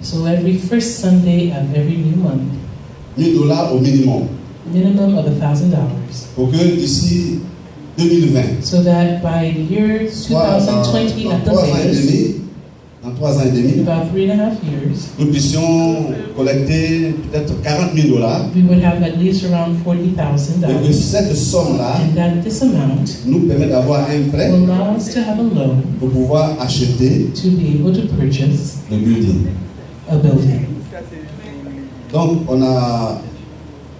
So every first Sunday of every new month, $1,000 au minimum. Minimum of $1,000. Pour que d'ici 2020, so that by the year 2020 at the latest, en 3 ans et demi, about 3.5 years, nous puissions collecter peut-être $40,000. We would have at least around $40,000. Et que cette somme-là and that this amount nous permet d'avoir un prêt will allow us to have a loan pour pouvoir acheter to be able to purchase le building. a building. Donc on a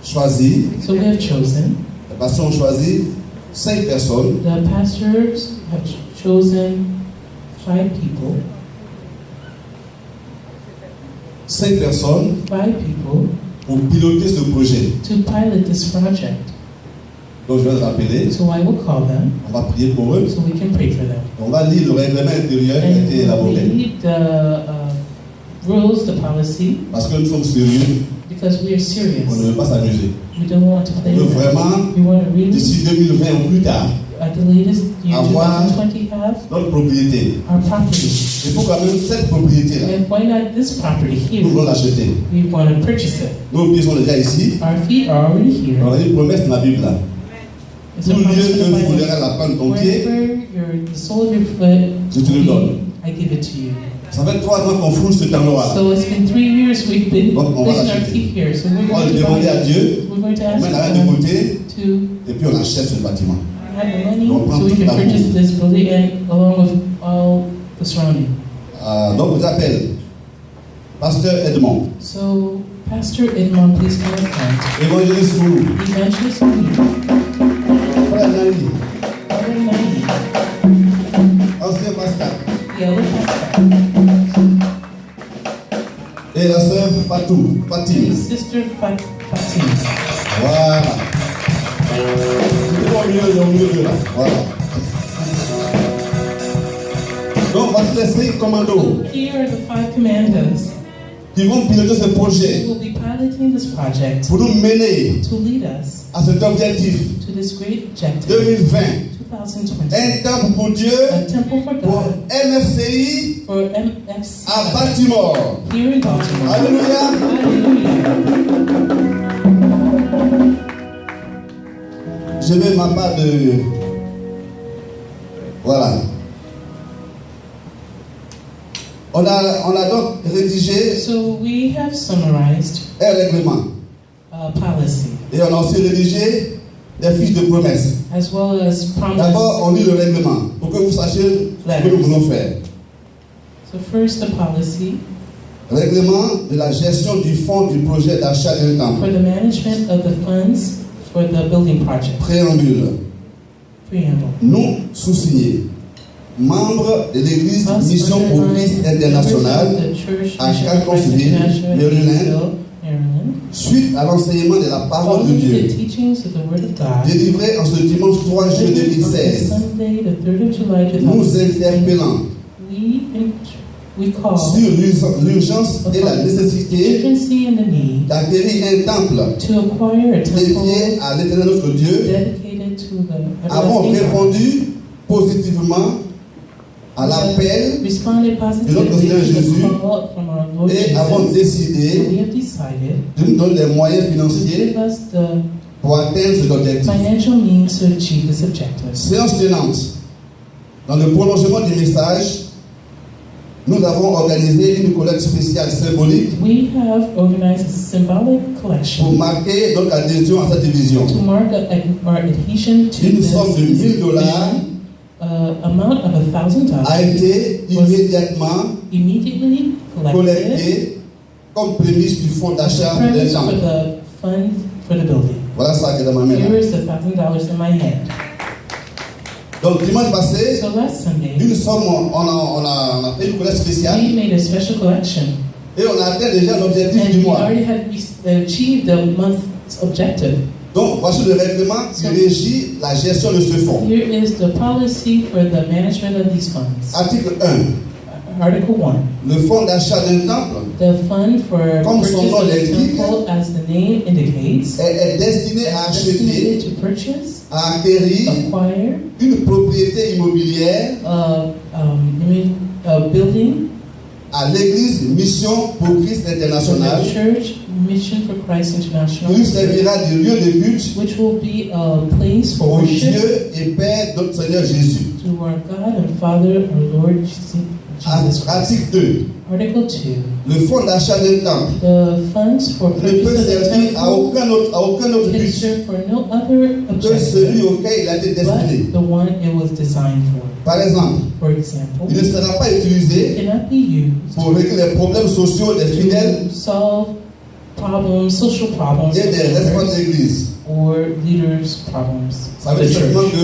choisi, So we have chosen, les pasteurs ont choisi 5 personnes. the pastors have chosen 5 people. 5 personnes 5 people pour piloter ce projet. to pilot this project. Donc je vais les rappeler, So I will call them on va prier pour eux. so we can pray for them. On va lire le règlement intérieur qui a été And we élaboré. read the rules, the policy, Parce que nous sommes sérieux, because we are on ne serious. veut pas s'amuser. We don't want to On play veut with them. vraiment, We want to really, d'ici 2020 ou plus tard, at the latest year avoir 2020, have notre propriété. our property. Et pour quand même cette propriété-là, And why not this property here? nous voulons l'acheter. We want to purchase it. Nos pieds sont déjà ici. Our feet are already here. On a une promesse dans la Bible là. It's a Tout promise lieu in the que Bible. foulera la plante de ton pied, Wherever the sole of your foot, je te le donne. I give it to you. Ça fait 3 ans qu'on foule ce endroit là. So it's been 3 years we've been Donc, on va placing our l'acheter. feet here. So we're On va going to demander à buy it. Dieu, We're going to on ask met l'argent de God côté, to et puis on achète ce bâtiment. have the money On prend so we toute can la purchase boue. this building and along with all the surrounding. Donc j'appelle Pasteur Edmond, So Pastor Edmond, please come up front. Évangéliste Moulou, Evangelist Moody, Frère Nani, Brother Nani, Ancien Pascal, the other pastor, et la sœur Fatou, and Fatine. Sister Fatima. Voilà. C'est au milieu de là. Voilà. Donc voici les 5 commandos So here are the 5 commandos. qui vont piloter ce We projet will be piloting this project pour nous mener to lead us à cet objectif to this great objective. 2020. 2020. Un temple pour Dieu, A temple for pour God, MFCI for MFC à Baltimore. here in Baltimore. Alléluia. Hallelujah. Je mets ma part de... Voilà. On a donc rédigé So we have summarized un règlement. policy Et on a aussi rédigé des fiches de promesses. as well as D'abord, promise. on lit le règlement pour que vous sachiez ce que nous voulons faire. So first the policy Règlement de la gestion du fonds du projet d'achat d'un temple. for the management of the funds for the building project. Préambule. Preamble. Nous, sous-signés, membres de l'Église Us Mission pour Christ internationale, members of the Church à Mission for Christ Carlsville, International, Maryland, Gainesville, Maryland, suite à l'enseignement de la parole de following the Dieu, teachings of the Word of God, délivré en ce dimanche 3 juillet on 2016, Sunday, the 3rd of July nous 2016, interpellant we call sur l'urgence et la nécessité urgency and the need d'acquérir un temple to acquire a temple dédié à l'Éternel notre Dieu. dedicated to the Avons everlasting God. répondu positivement à l'appel Responded positively de notre Seigneur to Jésus the call from our Lord et avons Jesus. décidé We have decided de nous donner les moyens to financiers give us the pour atteindre cet objectif. financial means to achieve this objective. Séance tenante. Dans le prolongement du message, nous avons organisé une collecte spéciale symbolique We have organized a symbolic collection pour marquer notre adhésion à cette division. to mark our adhesion to Une this somme de $1,000 vision. Amount of $1,000 a été immédiatement immediately collected collectée comme prémisse du fonds d'achat d'un premise for temple. the fund for the building. Voilà ça qui est dans ma main. Here is the $1,000 in my hand. Donc dimanche passé, So last Sunday, une somme, on a fait une collecte spéciale we made a special collection, et on a atteint déjà l'objectif and du we mois. already had achieved the month's objective. Donc voici le règlement qui régit la gestion de ce fonds. Here is the policy for the management of these funds. Article 1. Article 1. Le fonds d'achat d'un temple The fund for Comme purchase son nom of the l'indique, temple, as the name indicates, est destiné à acheter, designated to purchase, à acquérir acquire une propriété immobilière a building à l'église Mission pour Christ for International, the church Mission for Christ International, qui servira de lieu de culte which will be a place for au worship Dieu et Père de notre Seigneur Jésus. to our God and Father, our Lord Jesus Christ. Article 2. Article 2. Le fonds d'achat d'un temple The funds for ne peut purchase of the servir à temple aucun autre can but serve for no other que celui objective auquel il a été destiné. but the one it was designed for. Par exemple, For example, il ne sera pas utilisé cannot be used pour régler les problèmes sociaux des fidèles to solve problems, social problems, et des responsables d'église. or leaders' problems Ça of veut the dire simplement church.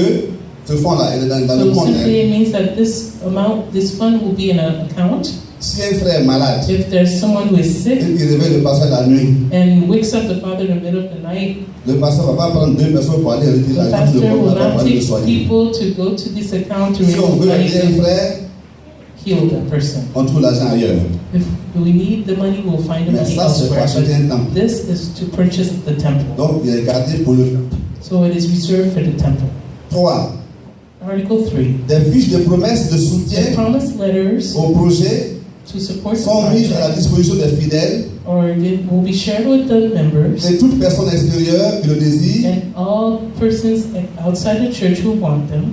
que ce fonds-là, il est dans le So compte. simply it means that this fund will be in an account. Si un frère est malade If there's someone who is et sick qu'il réveille le pasteur la nuit, and wakes up the father in the middle of the night, le pasteur ne va pas prendre 2 personnes pour aller retirer the l'argent de pastor will compte pour not aller le take soigner. people to go to this account to Si on raise veut money aider un to frère, heal that person. on trouve l'argent ailleurs. If we need the money, we'll find the Mais money ça, c'est pour elsewhere. acheter un temple. But this is to purchase the temple. Donc, il est gardé pour le temple. So it is reserved for the temple. 3. Article 3. Des fiches de promesses de The soutien promise letters au projet to support the sont mises à la project disposition des fidèles or it will be shared with the members et toute personne extérieure qui le désire. and all persons outside the church who want them.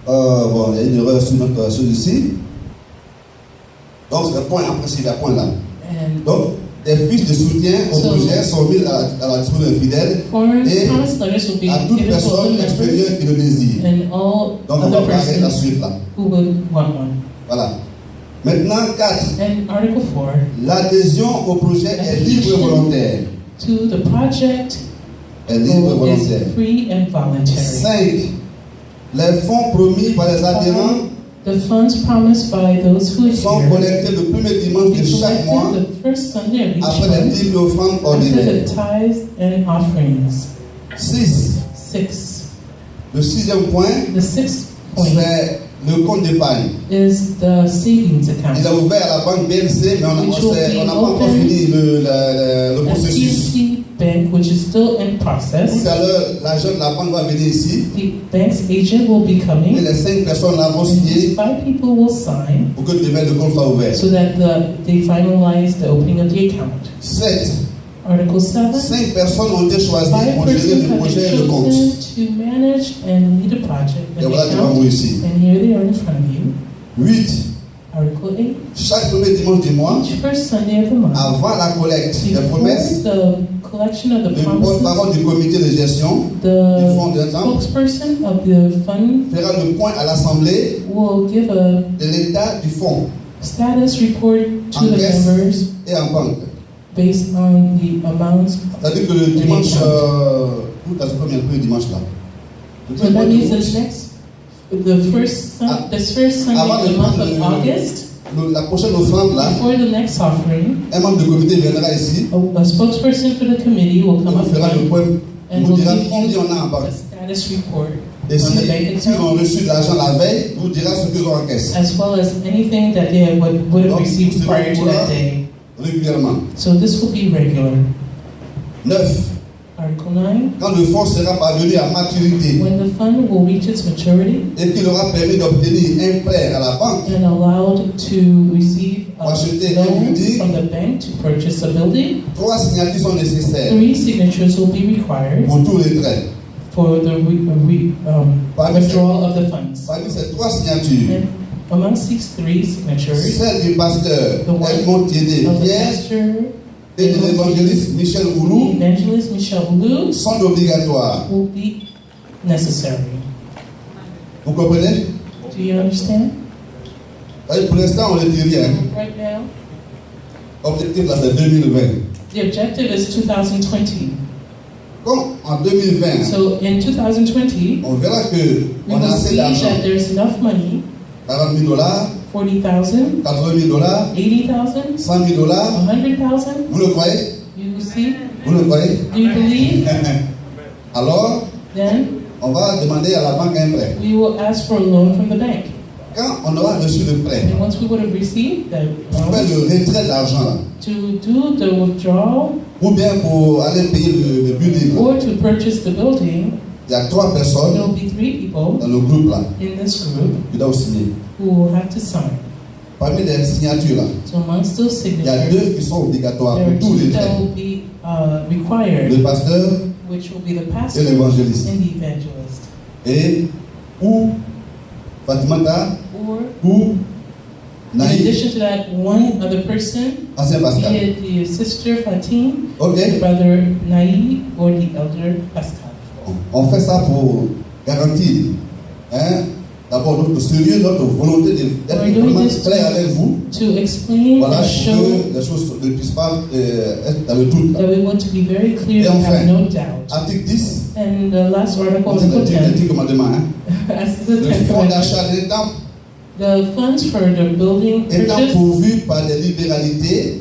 Bon, il y a une erreur sur notre celui-ci. Donc, c'est le point en principe, le point là. And Donc, des fiches de soutien au So- projet sont mises à la disposition des fidèles foreign et promise letters will be à toute given to all personne the members extérieure qui le désire. and all Donc, on va other parler la persons suite là. who would want one. Voilà. Maintenant, 4. And Article 4. L'adhésion au projet est libre et volontaire. To the project Est libre et volontaire. is free and voluntary. 5. Les fonds promis par les adhérents The funds promised by those who sont adhere collectés le premier dimanche de be chaque mois collected the first Sunday of each après les month dîmes et offrandes after ordinaires. the tithes and offerings. 6. 6. Le 6e point, The sixth point c'est le compte d'épargne. is the savings Il account. a ouvert à la banque BNC, mais on Which will be n'a pas encore open fini le processus. SPC Bank, which is still in Tout process. à l'heure, l'agent de la banque va venir ici The bank's agent will be et coming. les 5 personnes là vont And these signer 5 people will sign pour que le demain de compte soit ouvert. so that they finalize the opening of the account. 7. Article 7. 5 personnes ont été choisies 5 pour gérer persons le have projet et le been compte. chosen to manage and lead a project Et and voilà the devant vous account. ici. And here they are in front of you. 8. Article 8. Chaque premier dimanche du mois, Each first Sunday of the month, avant la collecte des before promesses, the collection of the le promises, porte-parole du comité de gestion du the fonds de temple spokesperson of the fund fera le point à l'assemblée will give a de l'état du fonds status report to En the caisse. members et en banque. based on the amounts. C'est-à-dire que le dimanche, où t'as combien de dimanche là? Le So that premier means dimanche, the first Sunday avant of de the month prendre of August, la prochaine offrande là, before the next offering, un membre du comité viendra ici, a spokesperson for the committee will il come up vous fera le front point, il and vous will dira give combien you on a en a banque. status report Et on the bank s'ils account, ont reçu de l'argent la veille, il vous dira ce qu'ils ont en caisse as well as anything that they would have Donc, received c'est prior to pour that là. day. régulièrement. So this will be regular. 9. Article 9. Quand le fonds sera parvenu à maturité When the fund will reach its maturity et qu'il aura permis d'obtenir un prêt à la banque, and allowed to receive a Acheter un loan building. from the bank to purchase a building, 3 signatures sont nécessaires 3 signatures will be required pour tout retrait. for the withdrawal of the funds. Parmi ces 3 signatures, And amongst these 3 signatures, celle du pasteur The one Edmond Thiédé of the Pierre pastor, et de l'évangéliste Michel Goulou evangelist Michel Lou, sont obligatoires. will be necessary. Vous comprenez? Do you understand? Pour l'instant, on ne dit rien. Right now, Objectif là, c'est 2020. the objective is 2020. Comme en 2020, So in 2020, on verra que we on a will assez see d'argent. that there's enough money, $40 000, $80 40,000, 000, 80,000, 100 000 $. 100,000. Vous le croyez? You will see. Vous le croyez? Do you believe? Alors, Then on va demander à la banque un prêt. we will ask for a loan from the bank. Quand on aura reçu le prêt, And once we would have received that on fait loan, le retrait d'argent là, to do the withdrawal ou bien pour aller payer le building. or to purchase the building, Il y a 3 there personnes will be 3 people dans le groupe là in this group qui doivent signer. who will have to sign. parmi les signatures là, So amongst those il y a signatures, deux qui sont obligatoires there are pour tous les two that frères. will be required, Le pasteur which will be the et pastor l'évangéliste. and the evangelist. Et ou Fatimata Or, ou in Naïf, addition to that, one other person, ancien be Pascal. it the sister Fatim, Ok? the brother Naï, or the elder Pascal. On fait ça pour garantir, hein, d'abord notre sérieux, notre volonté d'être We're doing vraiment this clair avec vous. to explain Voilà, and pour show que les choses ne puissent pas être dans le doute. that we want to be very clear Et and enfin, have no doubt. Article 10, And the last article, on dit Article le 10, commandement, hein. as the Le 10th fonds commandment, d'achat des temples the funds for the building étant purchase pourvu par des libéralités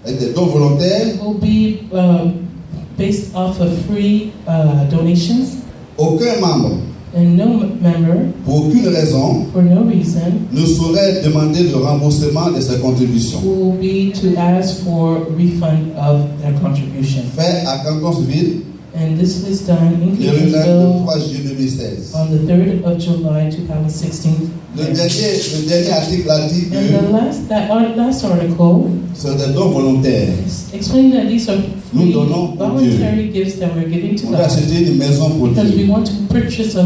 et des dons volontaires, will be based off of free donations, aucun membre, and no member, pour aucune raison, for no reason, ne saurait demander le remboursement de ses contributions. will be to ask for refund of their contribution. Fait à Cantonsville, And this is done in le 3 Clevelandville juillet 2016. on the 3rd of July 2016. Le dernier article a dit And the que last article c'est des dons volontaires. explain that these are Nous free donnons pour voluntary gifts that we're giving to On a God acheté une maison pour because we Dieu. want to purchase a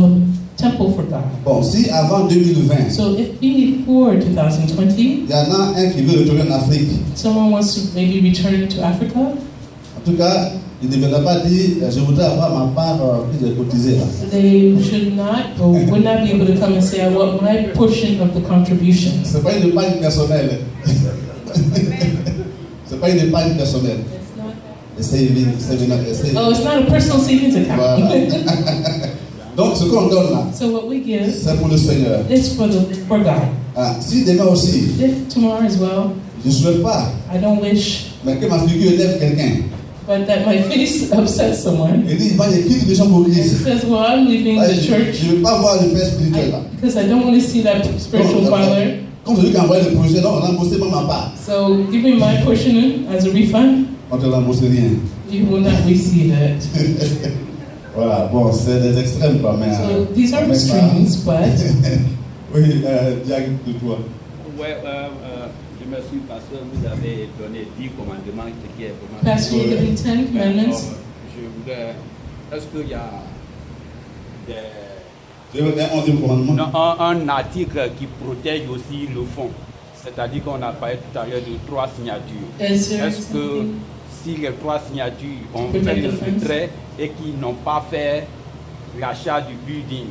temple for God. Bon, si avant 2020, So if before 2020, il y en a un qui veut retourner en Afrique, someone wants to maybe return to Africa, en tout cas, il ne devrait pas dire je voudrais avoir ma part que j'ai cotisée là. they should not or would not be able to come and say, I want my portion of the contributions. C'est pas une épargne personnelle. C'est pas une épargne personnelle. It's not that. C'est Oh, it's not a personal savings account. Voilà. Donc, ce qu'on donne là, So what we give c'est pour le Seigneur. is for God. Ah, si demain aussi, If tomorrow as well, je ne souhaite pas, I don't wish, mais que ma figure élève quelqu'un. but that my face upsets someone. Il dit, moi, je quitte les gens pour And he Christ. says, well, I'm leaving Ah, the Je church ne veux pas voir le père spirituel là. because I don't want to see that spiritual father. Comme celui qui a envoyé le projet, non, on a remboursé pas ma part. So give me my portion as a refund. On ne te rembourse rien. You will not receive it. Voilà, bon, c'est des extrêmes quoi, mais. So these are quand même, extremes, but Oui, Diag, de toi. Ouais, je me suis parce que vous avez donné 10 commandements, ce qui est vraiment. Pastor, you're giving 10 commandments. Je voudrais. Est-ce qu'il y a des. C'est le 11e commandement. Non, un article qui protège aussi le fond. C'est-à-dire qu'on a parlé tout à l'heure de 3 signatures. Is there Est-ce que something? si les 3 signatures ont To fait protect le the funds? retrait et qu'ils n'ont pas fait l'achat du building,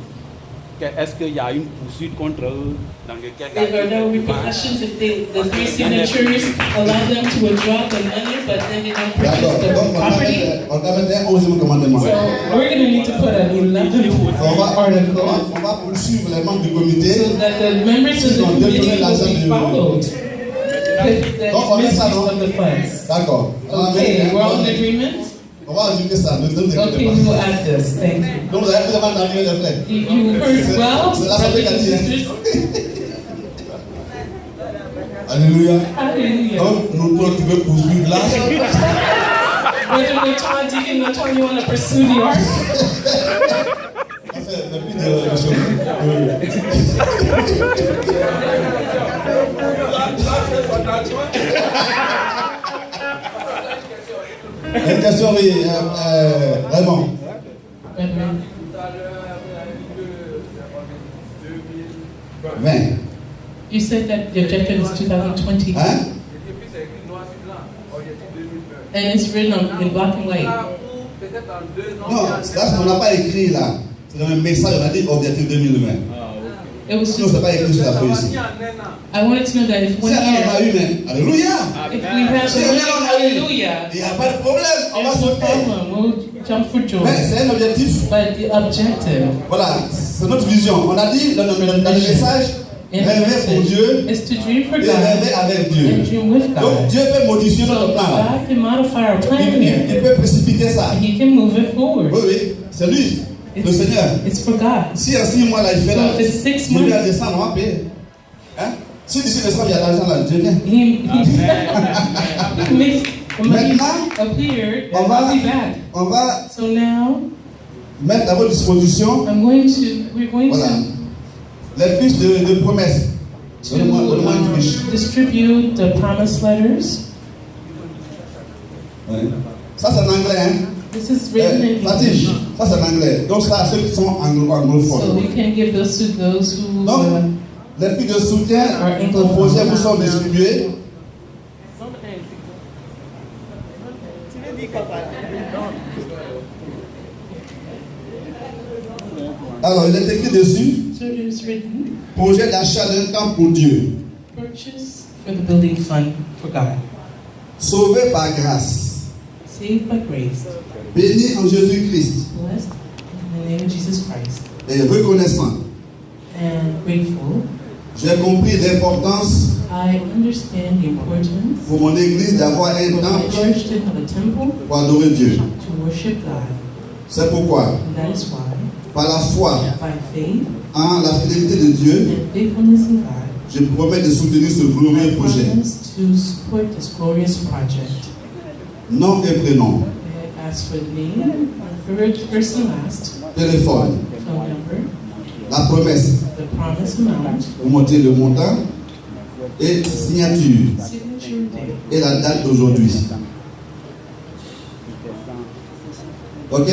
est-ce qu'il y a une poursuite contre eux dans lequel If there are no repercussions if the 3 signatures allow them to withdraw the money, but then they don't D'accord, purchase the donc property? on va mettre un 11e commandement. So we're going to need to put an 11th article On va poursuivre les membres du comité. so that the members of the committee will be followed with the misuse of the funds. D'accord. Okay, we're all in agreement? On va ajouter ça. Ne vous inquiétez Okay, we will add this. Thank you. Donc vous avez vraiment entendu les frères. You heard well, C'est la brothers and chrétienne. sisters. Alléluia. Hallelujah. Donc nous tous qui veulent poursuivre là. Brother Natan, Deacon Natan, you want to pursue the art? C'est le but de la chose. Une question, oui, Raymond. Brethren, 20. you said that the objective is 2020, Hein? and it's written in black and white. Non, là, ce qu'on n'a pas écrit là. C'est dans le message, on a dit objectif 2020. It was Sinon, just, c'est pas écrit sur la feuille ici. I wanted to know that if Si one on a year, eu, mais Alléluia. if we have Si a on year, a eu, hallelujah, il n'y a pas de problème, on va there's no sauter. problem. We'll jump for joy. Mais c'est un objectif. But the objective Voilà, c'est notre vision. On a dit dans le message, in the rêver pour Dieu message is to dream for et God rêver avec Dieu. and dream with Donc God. Dieu peut modifier So notre plan. God can modify our plan Il here. peut précipiter ça. And He can move it forward. Oui, oui, c'est lui, le Seigneur. It's for God. Si en 6 mois là, il fait So là, if it's 6 il vient months, décembre, on va payer. Hein? Si d'ici décembre, il y a l'argent là, Dieu vient. He makes the money Maintenant, appear on and va- I'll be back. On va So now mettre à votre disposition we're going voilà, to les fiches de promesses. to distribute the promise letters. Ouais. Ça c'est en anglais, hein? This is written in Fatim, English. ça c'est en anglais. Donc ça, ceux qui sont So anglophones. we can give those to those who Donc, les filles de soutien au projet vous sont distribuées. Alors, il est écrit dessus, so it is written, projet d'achat d'un camp pour Dieu. purchase for the building fund for God. Sauvé par grâce. Saved by grace. Béni en Jésus-Christ. Blessed in the name of Jesus Christ. Et reconnaissant. And grateful. J'ai compris l'importance I understand the importance pour mon église d'avoir un for my temple church to have a temple pour adorer Dieu. to worship God. C'est pourquoi, And that is why, par la foi by faith en la fidélité de Dieu, and faithfulness in God, je promets de soutenir ce glorieux I projet. promise to support this glorious project. Nom et prénom, I ask for the name, first and last, téléphone, phone number, la promesse the promise amount, pour monter le montant et signature signature date, et la date d'aujourd'hui. Ok?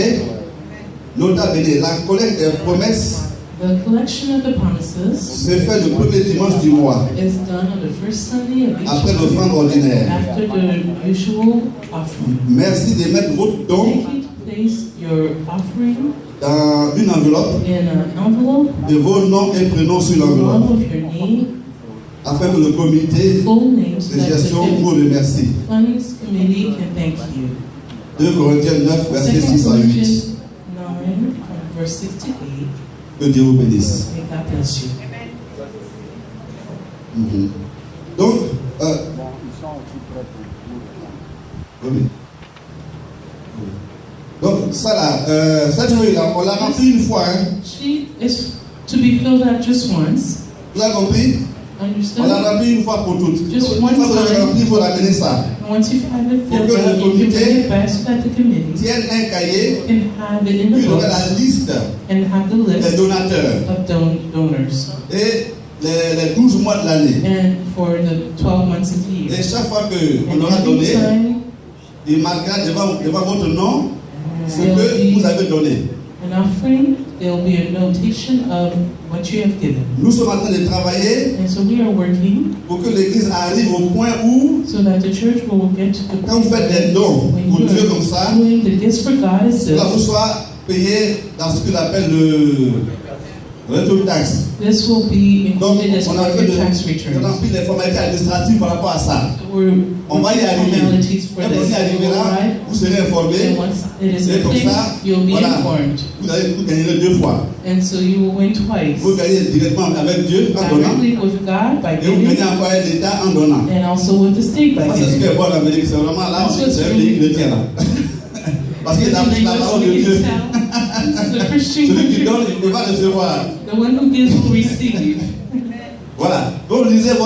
Nota bene, la collecte des promesses the collection of the promises se fait le premier dimanche du mois, is done on the first Sunday of each après month, l'offrande ordinaire. after the usual offering. Merci de mettre votre don Thank you to place your offering dans une enveloppe in an envelope, et vos noms et prénoms sur the l'enveloppe, name of your name, afin que le comité full name, so de that gestion the vous remercie. funds committee can thank you. 2 Corinthiens 9, versets 2 6 à 8. Corinthians 9, from verse 6 to 8. Que Dieu vous bénisse. May God bless you. Mhm. Donc, oui. Donc, ça là, cette feuille-là, on l'a remplie une fois. Hein. She is to be filled out just once. Vous avez compris? On Understand? l'a remplie une fois pour toutes. Just Une one fois que vous l'avez time. remplie, il faut ramener ça. Once you have it Pour filled que le out, you can comité bring it back so that the committee Tienne un cahier, can have it in puis the il aura books la liste and have the des list donateurs of donors. et les 12 mois de l'année. And for the 12 months of the Et year. chaque fois qu'on And aura every donné, time il marquera devant votre nom ce there que will vous be avez donné. an offering, there will be a notation of what you have given. Nous sommes en train de travailler And so we are working pour que l'Église arrive au point où, so that the church will get to the quand vous faites des dons when pour you Dieu are comme ça, doing the gifts for God is cela vous this. soit payé dans ce qu'il appelle le retour taxe. This will be Donc, included as on part a of fait your tax returns. les formalités administratives par rapport à ça. We're On va y working arriver. formalities for Quand on y this. We will arrivera, arrive, vous serez informés. and once it is Et in comme place, ça, you'll be voilà, informed. vous gagnerez 2 fois. And so you will win twice. Vous gagnez directement avec Dieu en donnant. Directly with God by Et vous gagnez giving, encore avec l'État en donnant. and also with the state by Ça, c'est ce qui giving. est bon en Amérique. C'est vraiment là, That's what's c'est un really pays chrétien là. Parce qu'il applique la parole de We Dieu. can tell this is a Christian Celui qui country. donne, il ne peut pas recevoir. The one who gives will receive. Voilà. Donc, lisez So,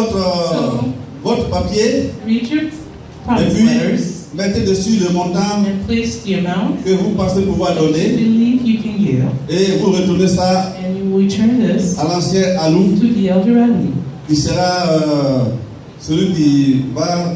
votre papier read your et promise puis letters mettez dessus le montant and place the amount que vous pensez pouvoir that you donner believe you can give, et vous retournez ça and you will return this à l'ancien Alou to the elder Ali. qui sera celui qui va.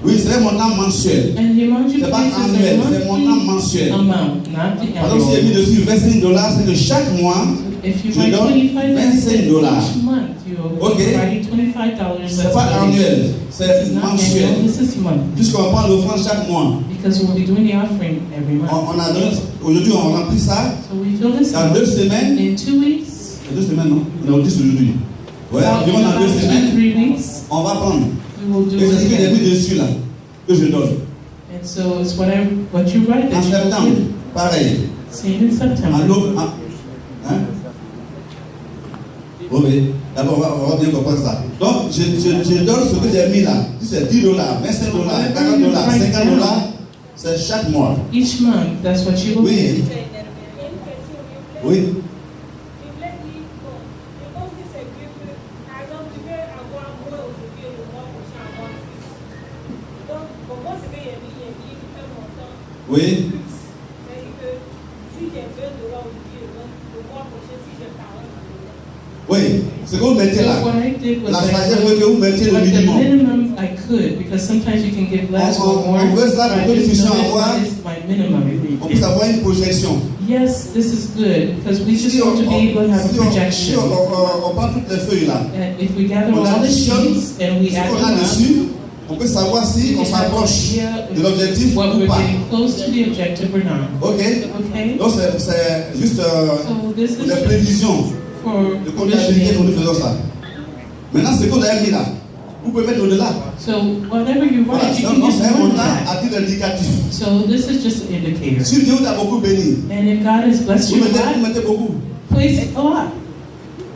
Oui, c'est un montant mensuel. And the amount you C'est pas place is annuel, a c'est un montant monthly mensuel. amount, not the Par exemple, si j'ai mis annual. dessus $25, c'est que chaque mois, If you je write donne $25 $25. each month, you're Okay. writing $25. c'est pas annuel, c'est This is not mensuel. annual, this is monthly. Puisqu'on prend l'offrande chaque mois. Because we'll be doing the offering every month. On a donné, aujourd'hui, on remplit ça. So we fill this Dans out 2 semaines, in 2 weeks. 2 semaines, non? On est au 10 aujourd'hui. Ouais, environ dans 2 about semaines, 2-3 weeks, on va prendre. we will do Et c'est ce it que j'ai mis again. dessus là, que je donne. And so it's what you write En that you will septembre, give. pareil. Same in En September. l'autre, hein? Oui, d'abord, on va bien comprendre ça. Donc, je donne ce que j'ai mis là. Si c'est $10, $25, $40, $50, c'est chaque mois. Each month, that's what you will Oui. give. Oui. Oui. Oui. Ce que vous mettez là, So what I did was la I sagesse veut que vous mettiez le like the minimum. minimum I could, because sometimes you can give less or more. On veut ça but pour que I nous just puissions know avoir- that is my minimum. On puisse avoir une projection. Yes, this is good, because we just Si on, want to be able to have a si projection. on prend toutes les feuilles là, And if we gather on all the additionne sheets and we ce add qu'on them a up, dessus, on peut savoir si we on can have an s'approche idea de l'objectif what ou we're pas. getting close to the objective or not. Ok? Okay? Donc c'est juste So this les is prévisions for de comptabilité que nous provisioning. faisons ça. Maintenant, ce qu'on a mis là, vous pouvez mettre au-delà. So whatever you Voilà, write, you donc can c'est get un more than montant that. à titre indicatif. So this is just an indicator. Si Dieu vous a beaucoup béni, And if God has blessed vous you a mettez lot, beaucoup. place a lot.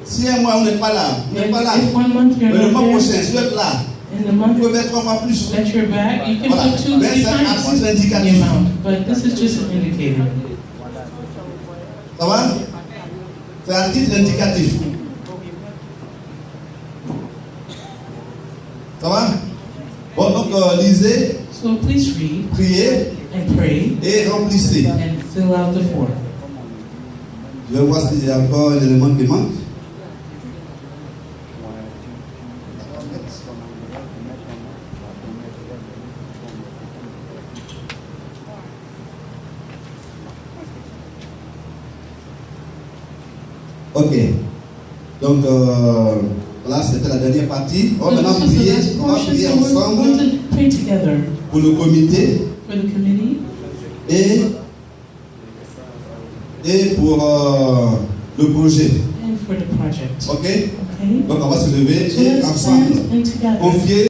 Si un mois on n'est pas là, vous n'êtes pas là. If 1 month you're Mais le mois not prochain, there, si vous êtes là, in the vous month pouvez mettre 3 fois plus. that you're back, you can Voilà. put 2, Mais 3 c'est à times titre the indicatif. amount. But this is just an indicator. Ça va? C'est à titre indicatif. Ça va? Bon, donc lisez, So please read priez and pray et remplissez. and fill out the form. Je vais voir s'il y a encore un élément qui manque. Ok. Donc là, c'était la dernière partie. On va So maintenant this was the prier. last On va portion, prier so we're going ensemble to pray together pour le comité for the committee et pour le projet. and for the project. Ok? Okay? Donc on va se lever So et let's ensemble stand and together confier